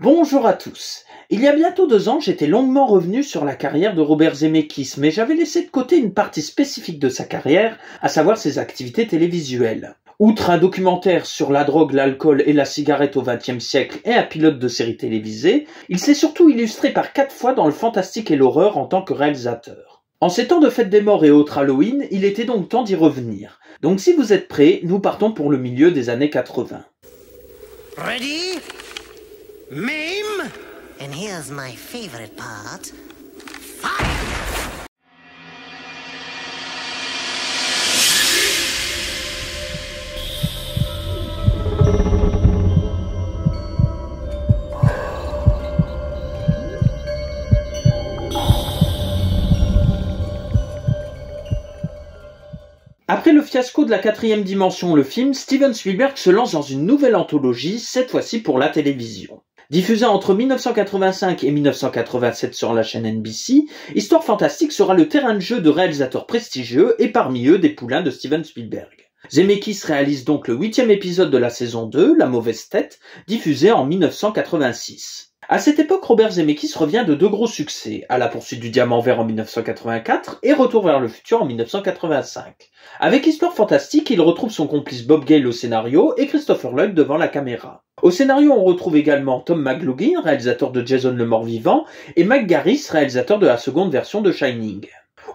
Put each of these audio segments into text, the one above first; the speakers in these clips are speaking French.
Bonjour à tous. Il y a bientôt 2 ans, j'étais longuement revenu sur la carrière de Robert Zemeckis, mais j'avais laissé de côté une partie spécifique de sa carrière, à savoir ses activités télévisuelles. Outre un documentaire sur la drogue, l'alcool et la cigarette au XXe siècle et un pilote de série télévisée, il s'est surtout illustré par 4 fois dans le fantastique et l'horreur en tant que réalisateur. En ces temps de fête des morts et autres Halloween, il était donc temps d'y revenir. Donc si vous êtes prêts, nous partons pour le milieu des années 80. Ready? Mime? And here's my favorite part. Après le fiasco de la 4e dimension, le film, Steven Spielberg se lance dans une nouvelle anthologie, cette fois-ci pour la télévision. Diffusée entre 1985 et 1987 sur la chaîne NBC, Histoire fantastique sera le terrain de jeu de réalisateurs prestigieux et parmi eux des poulains de Steven Spielberg. Zemeckis réalise donc le 8e épisode de la saison 2, La mauvaise tête, diffusé en 1986. À cette époque, Robert Zemeckis revient de 2 gros succès, À la poursuite du diamant vert en 1984 et Retour vers le futur en 1985. Avec Histoire fantastique, il retrouve son complice Bob Gale au scénario et Christopher Lloyd devant la caméra. Au scénario, on retrouve également Tom McLoughlin, réalisateur de Jason le mort-vivant, et Mike Garris, réalisateur de la seconde version de Shining.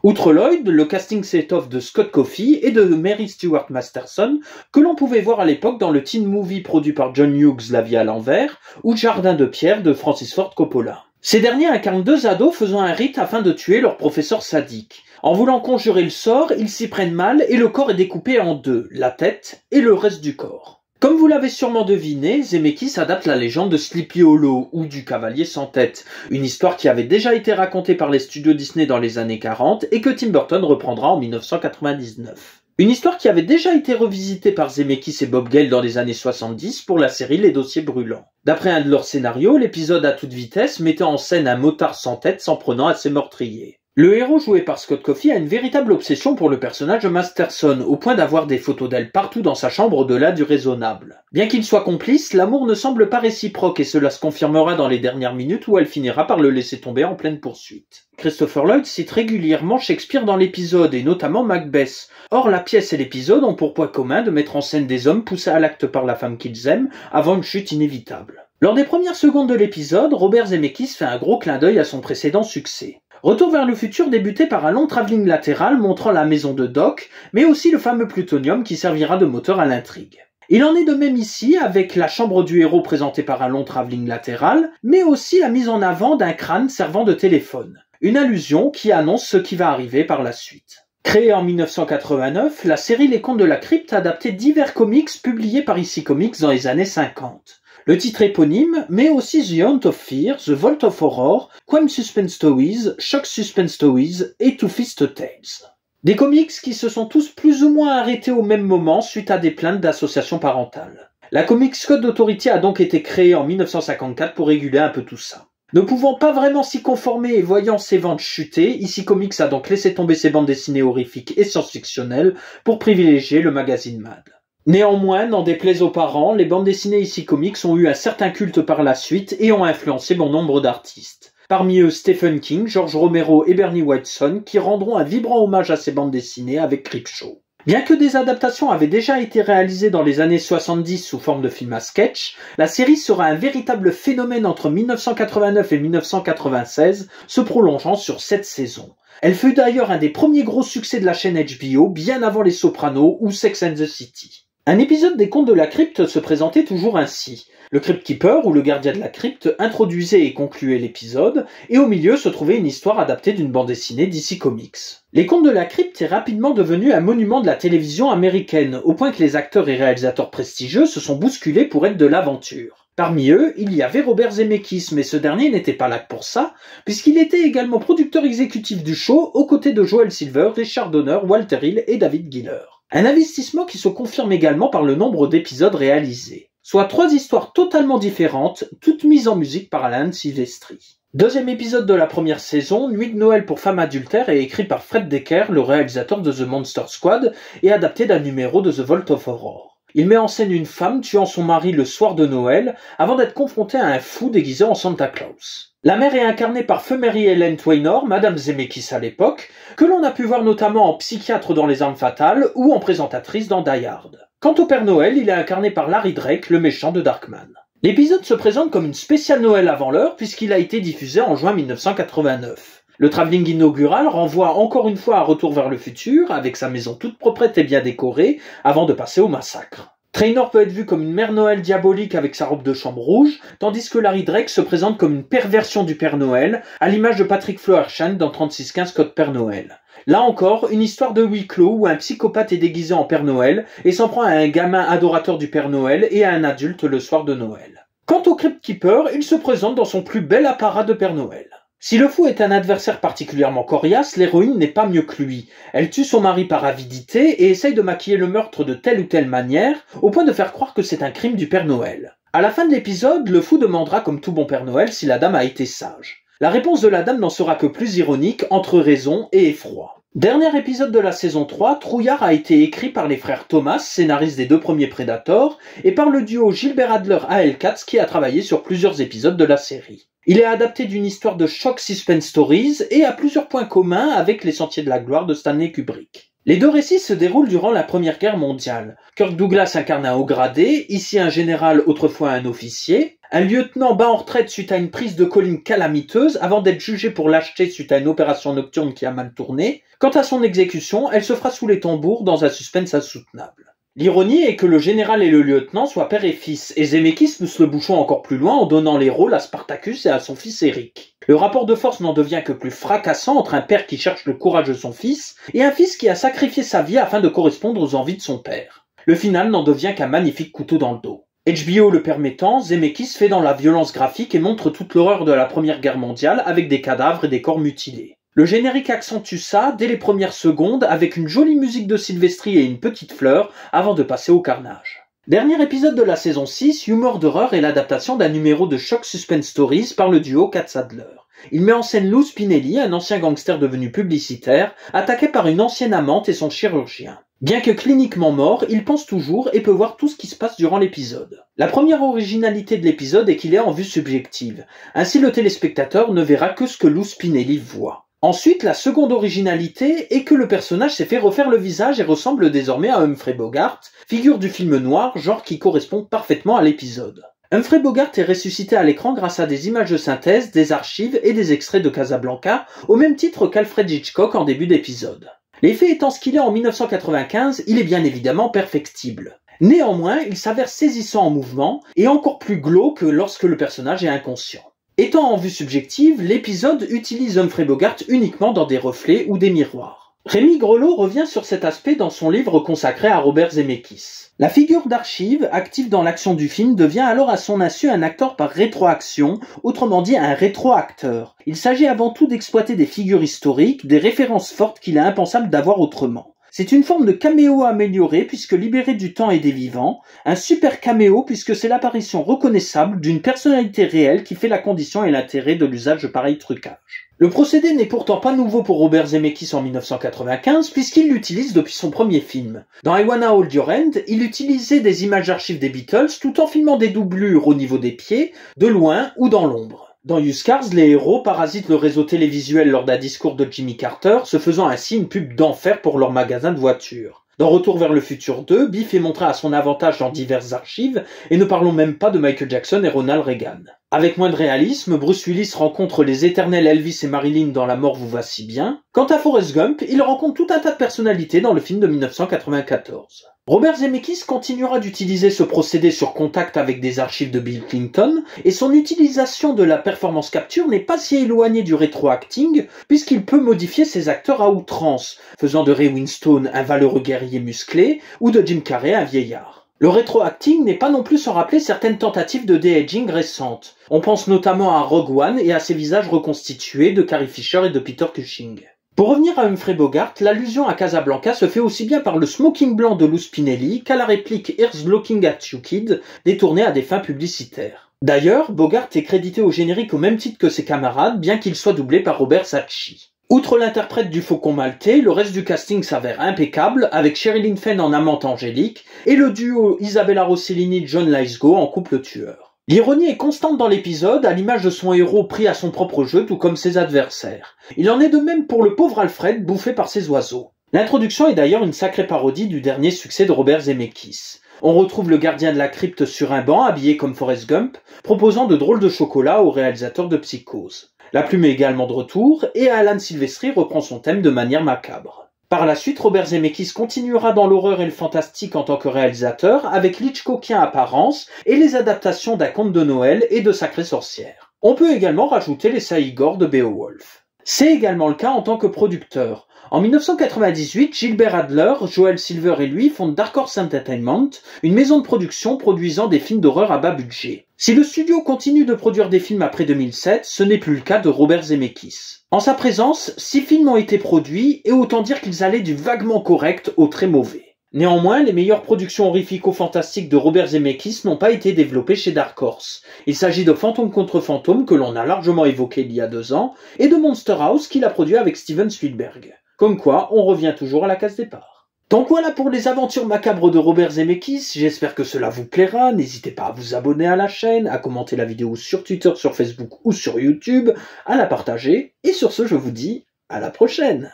Outre Lloyd, le casting s'étoffe de Scott Coffey et de Mary Stuart Masterson, que l'on pouvait voir à l'époque dans le teen movie produit par John Hughes, La vie à l'envers, ou Jardin de pierre de Francis Ford Coppola. Ces derniers incarnent 2 ados faisant un rite afin de tuer leur professeur sadique. En voulant conjurer le sort, ils s'y prennent mal et le corps est découpé en 2, la tête et le reste du corps. Comme vous l'avez sûrement deviné, Zemeckis adapte la légende de Sleepy Hollow ou du cavalier sans tête, une histoire qui avait déjà été racontée par les studios Disney dans les années 40 et que Tim Burton reprendra en 1999. Une histoire qui avait déjà été revisitée par Zemeckis et Bob Gale dans les années 70 pour la série Les Dossiers Brûlants. D'après un de leurs scénarios, l'épisode à toute vitesse mettait en scène un motard sans tête s'en prenant à ses meurtriers. Le héros joué par Scott Coffey a une véritable obsession pour le personnage de Masterson, au point d'avoir des photos d'elle partout dans sa chambre au-delà du raisonnable. Bien qu'il soit complice, l'amour ne semble pas réciproque et cela se confirmera dans les dernières minutes où elle finira par le laisser tomber en pleine poursuite. Christopher Lloyd cite régulièrement Shakespeare dans l'épisode et notamment Macbeth. Or, la pièce et l'épisode ont pour point commun de mettre en scène des hommes poussés à l'acte par la femme qu'ils aiment avant une chute inévitable. Lors des premières secondes de l'épisode, Robert Zemeckis fait un gros clin d'œil à son précédent succès. Retour vers le futur débutait par un long travelling latéral montrant la maison de Doc, mais aussi le fameux plutonium qui servira de moteur à l'intrigue. Il en est de même ici avec la chambre du héros présentée par un long travelling latéral, mais aussi la mise en avant d'un crâne servant de téléphone. Une allusion qui annonce ce qui va arriver par la suite. Créée en 1989, la série Les Contes de la Crypte adaptait divers comics publiés par EC Comics dans les années 50. Le titre éponyme, mais aussi The Haunt of Fear, The Vault of Horror, Crime Suspense Stories, Shock Suspense Stories et Two Fist Tales. Des comics qui se sont tous plus ou moins arrêtés au même moment suite à des plaintes d'associations parentales. La Comics Code Authority a donc été créée en 1954 pour réguler un peu tout ça. Ne pouvant pas vraiment s'y conformer et voyant ses ventes chuter, EC Comics a donc laissé tomber ses bandes dessinées horrifiques et science-fictionnelles pour privilégier le magazine Mad. Néanmoins, n'en déplaise aux parents, les bandes dessinées EC Comics ont eu un certain culte par la suite et ont influencé bon nombre d'artistes. Parmi eux Stephen King, George Romero et Bernie Wrightson qui rendront un vibrant hommage à ces bandes dessinées avec Creepshow. Bien que des adaptations avaient déjà été réalisées dans les années 70 sous forme de films à sketch, la série sera un véritable phénomène entre 1989 et 1996, se prolongeant sur 7 saisons. Elle fut d'ailleurs un des premiers gros succès de la chaîne HBO, bien avant Les Sopranos ou Sex and the City. Un épisode des Contes de la Crypte se présentait toujours ainsi. Le Crypt Keeper, ou le gardien de la crypte, introduisait et concluait l'épisode, et au milieu se trouvait une histoire adaptée d'une bande dessinée d'EC Comics. Les Contes de la Crypte est rapidement devenu un monument de la télévision américaine, au point que les acteurs et réalisateurs prestigieux se sont bousculés pour être de l'aventure. Parmi eux, il y avait Robert Zemeckis, mais ce dernier n'était pas là que pour ça, puisqu'il était également producteur exécutif du show, aux côtés de Joel Silver, Richard Donner, Walter Hill et David Giller. Un investissement qui se confirme également par le nombre d'épisodes réalisés. Soit 3 histoires totalement différentes, toutes mises en musique par Alan Silvestri. 2e épisode de la première saison, Nuit de Noël pour femmes adultères, est écrit par Fred Decker, le réalisateur de The Monster Squad, et adapté d'un numéro de The Vault of Horror. Il met en scène une femme tuant son mari le soir de Noël avant d'être confrontée à un fou déguisé en Santa Claus. La mère est incarnée par feu Mary Ellen Trainor, Madame Zemeckis à l'époque, que l'on a pu voir notamment en psychiatre dans Les Armes Fatales ou en présentatrice dans Die Hard. Quant au Père Noël, il est incarné par Larry Drake, le méchant de Darkman. L'épisode se présente comme une spéciale Noël avant l'heure puisqu'il a été diffusé en juin 1989. Le travelling inaugural renvoie encore une fois à Retour vers le futur, avec sa maison toute proprette et bien décorée, avant de passer au massacre. Trainor peut être vu comme une mère Noël diabolique avec sa robe de chambre rouge, tandis que Larry Drake se présente comme une perversion du Père Noël, à l'image de Patrick Floerschan dans 3615 Code Père Noël. Là encore, une histoire de huis clos où un psychopathe est déguisé en Père Noël et s'en prend à un gamin adorateur du Père Noël et à un adulte le soir de Noël. Quant au Crypt Keeper, il se présente dans son plus bel apparat de Père Noël. Si le fou est un adversaire particulièrement coriace, l'héroïne n'est pas mieux que lui. Elle tue son mari par avidité et essaye de maquiller le meurtre de telle ou telle manière, au point de faire croire que c'est un crime du Père Noël. À la fin de l'épisode, le fou demandera comme tout bon Père Noël si la dame a été sage. La réponse de la dame n'en sera que plus ironique, entre raison et effroi. Dernier épisode de la saison 3, Trouillard a été écrit par les frères Thomas, scénaristes des 2 premiers Predator, et par le duo Gilbert Adler-A.L. Katz qui a travaillé sur plusieurs épisodes de la série. Il est adapté d'une histoire de Shock Suspense Stories et a plusieurs points communs avec Les Sentiers de la Gloire de Stanley Kubrick. Les 2 récits se déroulent durant la Première Guerre mondiale. Kirk Douglas incarne un haut gradé, ici un général, autrefois un officier. Un lieutenant bat en retraite suite à une prise de colline calamiteuse avant d'être jugé pour lâcheté suite à une opération nocturne qui a mal tourné. Quant à son exécution, elle se fera sous les tambours dans un suspense insoutenable. L'ironie est que le général et le lieutenant soient père et fils, et Zemeckis pousse le bouchon encore plus loin en donnant les rôles à Spartacus et à son fils Eric. Le rapport de force n'en devient que plus fracassant entre un père qui cherche le courage de son fils et un fils qui a sacrifié sa vie afin de correspondre aux envies de son père. Le final n'en devient qu'un magnifique couteau dans le dos. HBO le permettant, Zemeckis fait dans la violence graphique et montre toute l'horreur de la Première Guerre mondiale avec des cadavres et des corps mutilés. Le générique accentue ça dès les premières secondes avec une jolie musique de Sylvestri et une petite fleur avant de passer au carnage. Dernier épisode de la saison 6, Humor d'horreur est l'adaptation d'un numéro de Shock Suspense Stories par le duo Katz-Adler. Il met en scène Lou Spinelli, un ancien gangster devenu publicitaire, attaqué par une ancienne amante et son chirurgien. Bien que cliniquement mort, il pense toujours et peut voir tout ce qui se passe durant l'épisode. La première originalité de l'épisode est qu'il est en vue subjective. Ainsi le téléspectateur ne verra que ce que Lou Spinelli voit. Ensuite, la seconde originalité est que le personnage s'est fait refaire le visage et ressemble désormais à Humphrey Bogart, figure du film noir, genre qui correspond parfaitement à l'épisode. Humphrey Bogart est ressuscité à l'écran grâce à des images de synthèse, des archives et des extraits de Casablanca, au même titre qu'Alfred Hitchcock en début d'épisode. L'effet étant ce qu'il est en 1995, il est bien évidemment perfectible. Néanmoins, il s'avère saisissant en mouvement et encore plus glauque que lorsque le personnage est inconscient. Étant en vue subjective, l'épisode utilise Humphrey Bogart uniquement dans des reflets ou des miroirs. Rémi Grelot revient sur cet aspect dans son livre consacré à Robert Zemeckis. La figure d'archive, active dans l'action du film, devient alors à son insu un acteur par rétroaction, autrement dit un rétroacteur. Il s'agit avant tout d'exploiter des figures historiques, des références fortes qu'il est impensable d'avoir autrement. C'est une forme de caméo amélioré puisque libéré du temps et des vivants, un super caméo puisque c'est l'apparition reconnaissable d'une personnalité réelle qui fait la condition et l'intérêt de l'usage de pareil trucage. Le procédé n'est pourtant pas nouveau pour Robert Zemeckis en 1995 puisqu'il l'utilise depuis son premier film. Dans I Wanna Hold Your Hand, il utilisait des images d'archives des Beatles tout en filmant des doublures au niveau des pieds, de loin ou dans l'ombre. Dans Used Cars, les héros parasitent le réseau télévisuel lors d'un discours de Jimmy Carter, se faisant ainsi une pub d'enfer pour leur magasin de voitures. Dans Retour vers le futur 2, Biff est montré à son avantage dans diverses archives, et ne parlons même pas de Michael Jackson et Ronald Reagan. Avec moins de réalisme, Bruce Willis rencontre les éternels Elvis et Marilyn dans La mort vous va si bien. Quant à Forrest Gump, il rencontre tout un tas de personnalités dans le film de 1994. Robert Zemeckis continuera d'utiliser ce procédé sur contact avec des archives de Bill Clinton, et son utilisation de la performance capture n'est pas si éloignée du rétroacting, puisqu'il peut modifier ses acteurs à outrance, faisant de Ray Winstone un valeureux guerrier musclé, ou de Jim Carrey un vieillard. Le rétroacting n'est pas non plus sans rappeler certaines tentatives de de-aging récentes. On pense notamment à Rogue One et à ses visages reconstitués de Carrie Fisher et de Peter Cushing. Pour revenir à Humphrey Bogart, l'allusion à Casablanca se fait aussi bien par le smoking blanc de Lou Spinelli qu'à la réplique « Here's looking at you kid » détournée à des fins publicitaires. D'ailleurs, Bogart est crédité au générique au même titre que ses camarades, bien qu'il soit doublé par Robert Sacchi. Outre l'interprète du Faucon Maltais, le reste du casting s'avère impeccable, avec Sherilyn Fenn en amante angélique et le duo Isabella Rossellini-John Lithgow en couple tueur. L'ironie est constante dans l'épisode, à l'image de son héros pris à son propre jeu, tout comme ses adversaires. Il en est de même pour le pauvre Alfred, bouffé par ses oiseaux. L'introduction est d'ailleurs une sacrée parodie du dernier succès de Robert Zemeckis. On retrouve le gardien de la crypte sur un banc, habillé comme Forrest Gump, proposant de drôles de chocolat au réalisateur de Psychose. La plume est également de retour, et Alan Silvestri reprend son thème de manière macabre. Par la suite, Robert Zemeckis continuera dans l'horreur et le fantastique en tant que réalisateur, avec l'Hitchcockien Apparence et les adaptations d'un conte de Noël et de Sacrée Sorcière. On peut également rajouter les Saïgor de Beowulf. C'est également le cas en tant que producteur. En 1998, Gilbert Adler, Joel Silver et lui fondent Dark Horse Entertainment, une maison de production produisant des films d'horreur à bas budget. Si le studio continue de produire des films après 2007, ce n'est plus le cas de Robert Zemeckis. En sa présence, 6 films ont été produits et autant dire qu'ils allaient du vaguement correct au très mauvais. Néanmoins, les meilleures productions horrifico-fantastiques de Robert Zemeckis n'ont pas été développées chez Dark Horse. Il s'agit de Fantôme contre Fantôme que l'on a largement évoqué il y a 2 ans et de Monster House qu'il a produit avec Steven Spielberg. Comme quoi, on revient toujours à la case départ. Donc voilà pour les aventures macabres de Robert Zemeckis, j'espère que cela vous plaira, n'hésitez pas à vous abonner à la chaîne, à commenter la vidéo sur Twitter, sur Facebook ou sur YouTube, à la partager, et sur ce je vous dis à la prochaine.